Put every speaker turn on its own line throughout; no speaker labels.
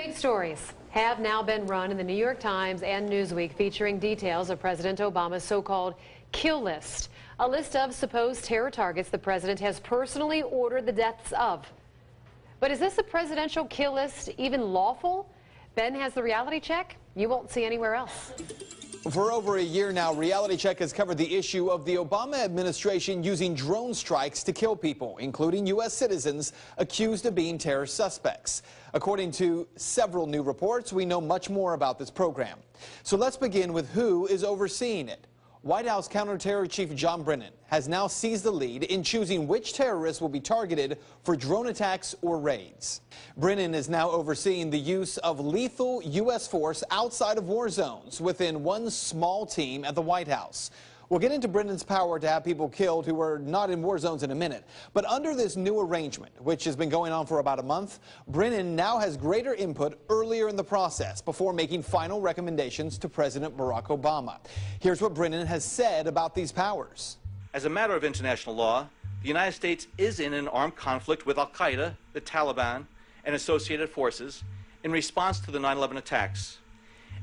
Great stories have now been run in the New York Times and Newsweek featuring details of President Obama's so-called kill list, a list of supposed terror targets the president has personally ordered the deaths of. But is this a presidential kill list even lawful? Ben has the reality check you won't see anywhere else.
For over a year now, Reality Check has covered the issue of the Obama administration using drone strikes to kill people, including U.S. citizens accused of being terror suspects. According to several new reports, we know much more about this program. So let's begin with who is overseeing it. White House Counterterror Chief John Brennan has now seized the lead in choosing which terrorists will be targeted for drone attacks or raids. Brennan is now overseeing the use of lethal U.S. force outside of war zones within one small team at the White House. We'll get into Brennan's power to have people killed who are not in war zones in a minute. But under this new arrangement, which has been going on for about a month, Brennan now has greater input earlier in the process before making final recommendations to President Barack Obama. Here's what Brennan has said about these powers.
As a matter of international law, the United States is in an armed conflict with al-Qaeda, the Taliban, and associated forces in response to the 9/11 attacks.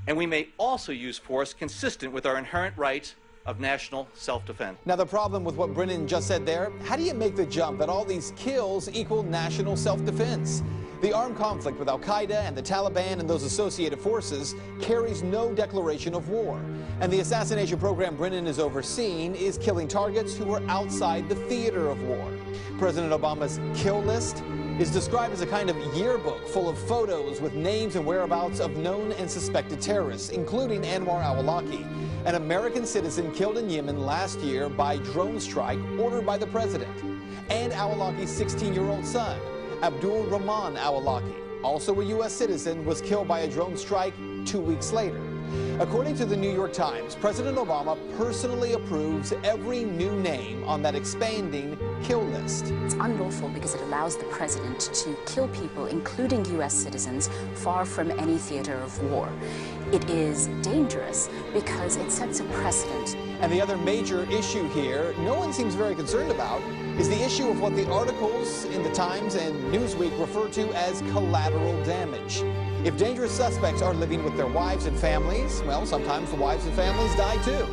And we may also use force consistent with our inherent right of national self-defense.
Now, the problem with what Brennan just said there, how do you make the jump that all these kills equal national self-defense? The armed conflict with al-Qaeda and the Taliban and those associated forces carries no declaration of war. And the assassination program Brennan is overseeing is killing targets who are outside the theater of war. President Obama's kill list is described as a kind of yearbook full of photos with names and whereabouts of known and suspected terrorists, including Anwar al-Awlaki, an American citizen killed in Yemen last year by drone strike ordered by the president, and al-Awlaki's 16-year-old son, Abdul Rahman al-Awlaki, also a U.S. citizen, was killed by a drone strike 2 weeks later. According to the New York Times, President Obama personally approves every new name on that expanding kill list.
It's unlawful because it allows the president to kill people, including U.S. citizens, far from any theater of war. It is dangerous because it sets a precedent.
And the other major issue here no one seems very concerned about is the issue of what the articles in the Times and Newsweek refer to as collateral damage. If dangerous suspects are living with their wives and families, well, sometimes the wives and families die too.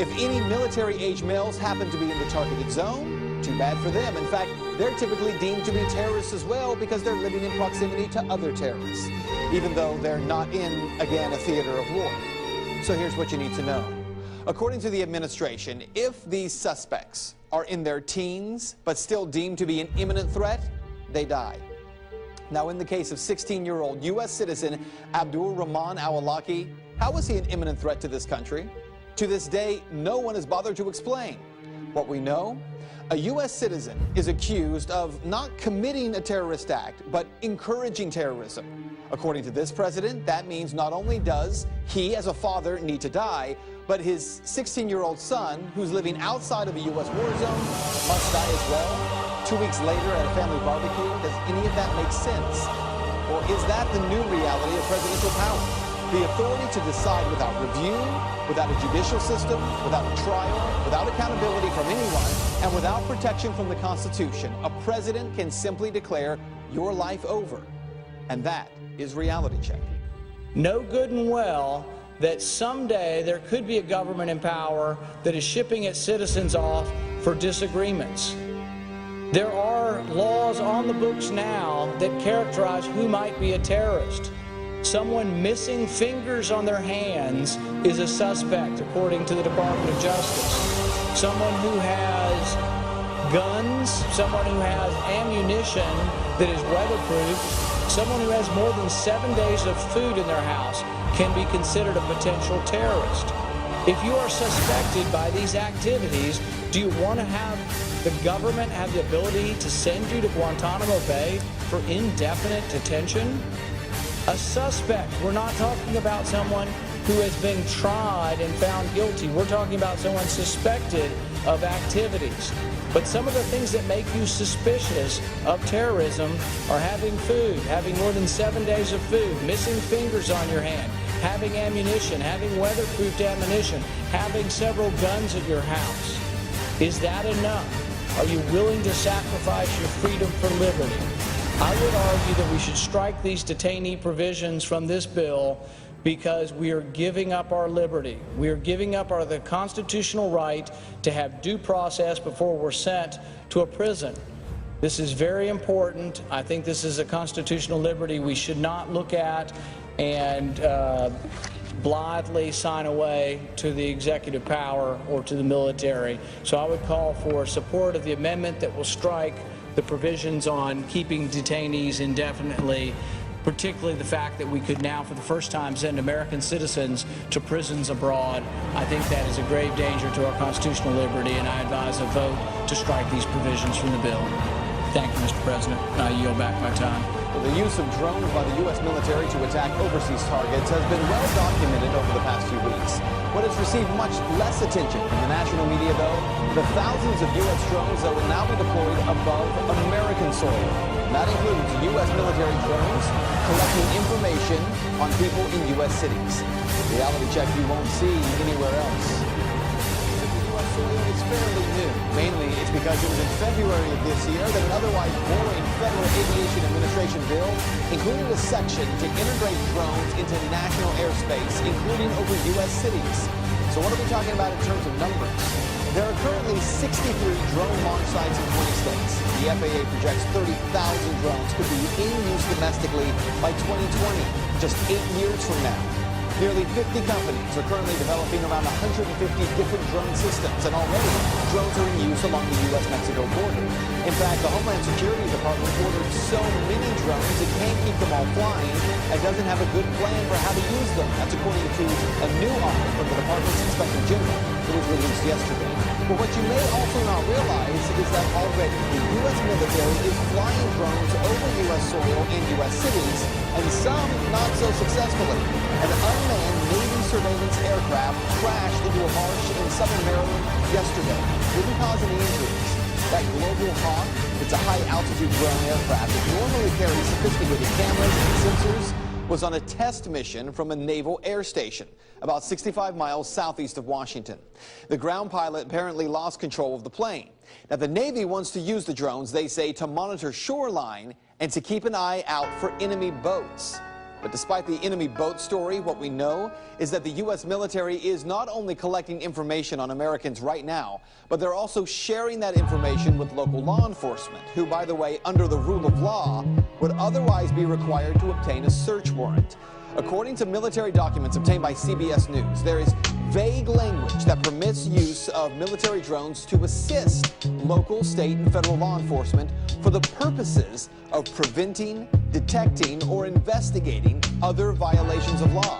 If any military-age males happen to be in the targeted zone, too bad for them. In fact, they're typically deemed to be terrorists as well because they're living in proximity to other terrorists, even though they're not in, again, a theater of war. So here's what you need to know. According to the administration, if these suspects are in their teens but still deemed to be an imminent threat, they die. Now, in the case of 16-year-old U.S. citizen Abdul Rahman al-Awlaki, how was he an imminent threat to this country? To this day, no one has bothered to explain. What we know, a U.S. citizen is accused of not committing a terrorist act, but encouraging terrorism. According to this president, that means not only does he, as a father, need to die, but his 16-year-old son, who's living outside of a U.S. war zone, must die as well. 2 weeks later at a family barbecue, does any of that make sense? Or is that the new reality of presidential power? The authority to decide without review, without a judicial system, without a trial, without accountability from anyone, and without protection from the Constitution. A president can simply declare your life over. And that is Reality Check.
Know good and well that someday there could be a government in power that is shipping its citizens off for disagreements. There are laws on the books now that characterize who might be a terrorist. Someone missing fingers on their hands is a suspect, according to the Department of Justice. Someone who has guns, someone who has ammunition that is weatherproof, someone who has more than 7 days of food in their house can be considered a potential terrorist. If you are suspected by these activities, do you want to have the government have the ability to send you to Guantanamo Bay for indefinite detention? A suspect. We're not talking about someone who has been tried and found guilty. We're talking about someone suspected of activities. But some of the things that make you suspicious of terrorism are having food, having more than 7 days of food, missing fingers on your hand, having ammunition, having weatherproofed ammunition, having several guns at your house. Is that enough? Are you willing to sacrifice your freedom for liberty? I would argue that we should strike these detainee provisions from this bill because we are giving up our liberty. We are giving up the constitutional right to have due process before we're sent to a prison. This is very important. I think this is a constitutional liberty we should not look at and blithely sign away to the executive power or to the military. So I would call for support of the amendment that will strike the provisions on keeping detainees indefinitely, particularly the fact that we could now for the first time send American citizens to prisons abroad. I think that is a grave danger to our constitutional liberty, and I advise a vote to strike these provisions from the bill. Thank you, Mr. President. I yield back my time.
The use of drones by the U.S. military to attack overseas targets has been well documented over the past few weeks. What has received much less attention in the national media, though, the thousands of U.S. drones that will now be deployed above American soil. And that includes U.S. military drones collecting information on people in U.S. cities. Reality check you won't see anywhere else. It's fairly new. Mainly, it's because it was in February of this year that an otherwise boring Federal Aviation Administration bill included a section to integrate drones into national airspace, including over U.S. cities. So what are we talking about in terms of numbers? There are currently 63 drone launch sites in 20 states. The FAA projects 30,000 drones could be in use domestically by 2020, just 8 years from now. Nearly 50 companies are currently developing around 150 different drone systems, and already drones are in use along the U.S.-Mexico border. In fact, the Homeland Security Department ordered so many drones it can't keep them all flying and doesn't have a good plan for how to use them. That's according to a new audit from the Department's Inspector General that was released yesterday. But what you may also not realize is that already the U.S. military is flying drones over U.S. soil and U.S. cities, and some not so successfully. An unmanned Navy surveillance aircraft crashed into a marsh in southern Maryland yesterday. Didn't cause any injuries. That Global Hawk, it's a high-altitude drone aircraft that normally carries sophisticated cameras and sensors, was on a test mission from a naval air station about 65 miles southeast of Washington. The ground pilot apparently lost control of the plane. Now, the Navy wants to use the drones, they say, to monitor shoreline and to keep an eye out for enemy boats. But despite the enemy boat story, what we know is that the U.S. military is not only collecting information on Americans right now, but they're also sharing that information with local law enforcement, who, by the way, under the rule of law, would otherwise be required to obtain a search warrant. According to military documents obtained by CBS News, there is vague language that permits use of military drones to assist local, state, and federal law enforcement for the purposes of preventing, detecting, or investigating other violations of law.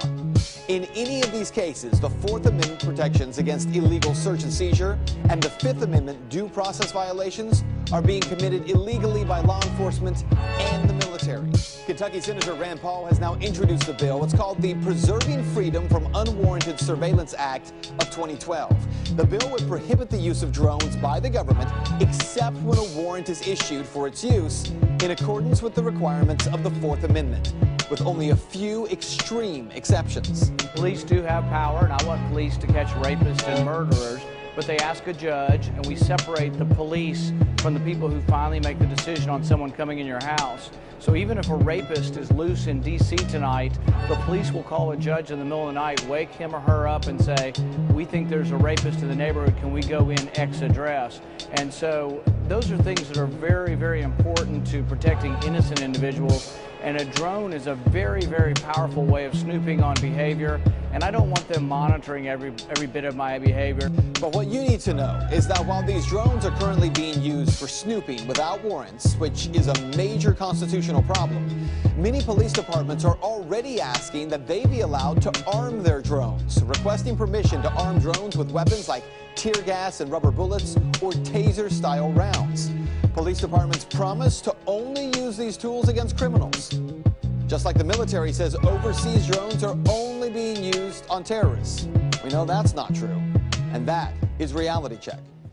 In any of these cases, the Fourth Amendment protections against illegal search and seizure and the Fifth Amendment due process violations are being committed illegally by law enforcement and the military. Kentucky Senator Rand Paul has now introduced the bill. It's called the Preserving Freedom from Unwarranted Surveillance Act of 2012. The bill would prohibit the use of drones by the government except when a warrant is issued for its use in accordance with the requirements of the Fourth Amendment, with only a few extreme exceptions.
Police do have power, and I want police to catch rapists and murderers, but they ask a judge, and we separate the police from the people who finally make the decision on someone coming in your house. So even if a rapist is loose in D.C. tonight, the police will call a judge in the middle of the night, wake him or her up and say, we think there's a rapist in the neighborhood, can we go in X address? And so those are things that are very, very important to protecting innocent individuals. And a drone is a very, very powerful way of snooping on behavior, and I don't want them monitoring every bit of my behavior.
But what you need to know is that while these drones are currently being used for snooping without warrants, which is a major constitutional problem, many police departments are already asking that they be allowed to arm their drones, requesting permission to arm drones with weapons like tear gas and rubber bullets or taser-style rounds. Police departments promise to only use these tools against criminals. Just like the military says overseas drones are only being used on terrorists. We know that's not true. And that is Reality Check.